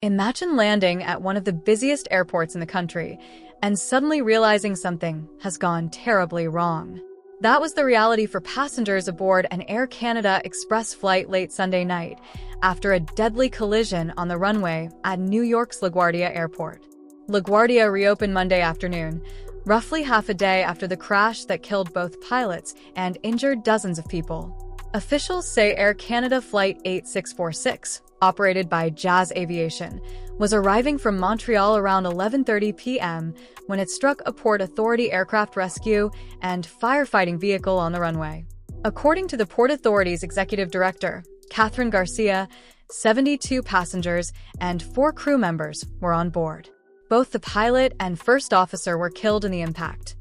Imagine landing at one of the busiest airports in the country and suddenly realizing something has gone terribly wrong. That was the reality for passengers aboard an Air Canada Express flight late Sunday night after a deadly collision on the runway at New York's LaGuardia airport. LaGuardia reopened Monday afternoon, roughly half a day after the crash that killed both pilots and injured dozens of people. Officials say Air Canada Flight 8646, operated by Jazz Aviation, was arriving from Montreal around 11:30 p.m. when it struck a Port Authority aircraft rescue and firefighting vehicle on the runway. According to the Port Authority's executive director, Catherine Garcia, 72 passengers and 4 crew members were on board. Both the pilot and first officer were killed in the impact.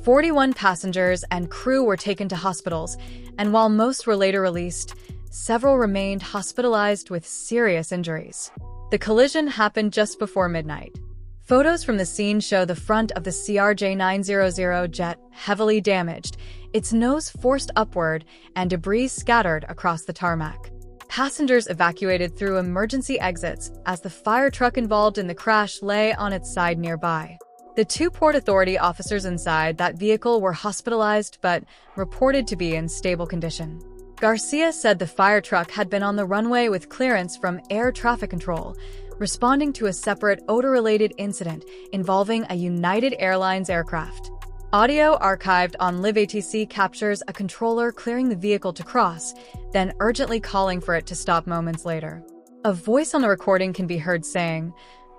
41 passengers and crew were taken to hospitals, and while most were later released, several remained hospitalized with serious injuries. The collision happened just before midnight. Photos from the scene show the front of the CRJ-900 jet heavily damaged, its nose forced upward, and debris scattered across the tarmac. Passengers evacuated through emergency exits as the fire truck involved in the crash lay on its side nearby. The 2 Port Authority officers inside that vehicle were hospitalized but reported to be in stable condition. Garcia said the fire truck had been on the runway with clearance from air traffic control, responding to a separate odor-related incident involving a United Airlines aircraft. Audio archived on LiveATC captures a controller clearing the vehicle to cross, then urgently calling for it to stop moments later. A voice on the recording can be heard saying,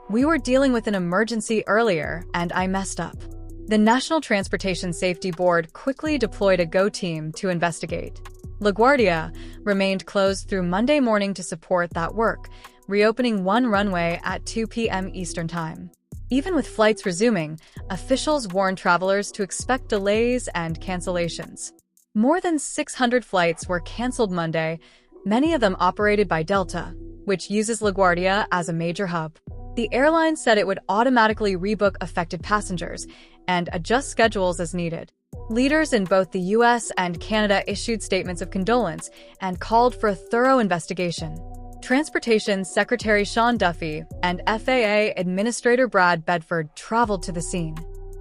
"We were dealing with an emergency earlier, and I messed up." The National Transportation Safety Board quickly deployed a GO team to investigate. LaGuardia remained closed through Monday morning to support that work, reopening one runway at 2 p.m. Eastern Time. Even with flights resuming, officials warned travelers to expect delays and cancellations. More than 600 flights were canceled Monday, many of them operated by Delta, which uses LaGuardia as a major hub. The airline said it would automatically rebook affected passengers and adjust schedules as needed. Leaders in both the U.S. and Canada issued statements of condolence and called for a thorough investigation. Transportation Secretary Sean Duffy and FAA Administrator Brad Bedford traveled to the scene.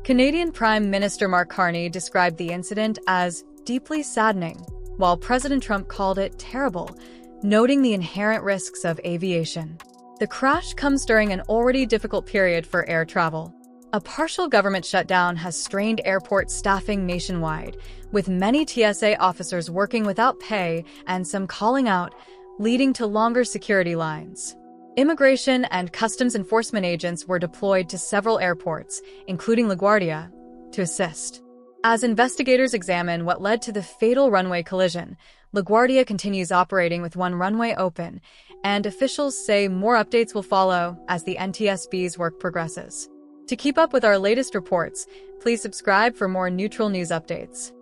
Canadian Prime Minister Mark Carney described the incident as deeply saddening, while President Trump called it terrible, noting the inherent risks of aviation. The crash comes during an already difficult period for air travel. A partial government shutdown has strained airport staffing nationwide, with many TSA officers working without pay and some calling out, leading to longer security lines. Immigration and customs enforcement agents were deployed to several airports, including LaGuardia, to assist. As investigators examine what led to the fatal runway collision, LaGuardia continues operating with one runway open, and officials say more updates will follow as the NTSB's work progresses. To keep up with our latest reports, please subscribe for more neutral news updates.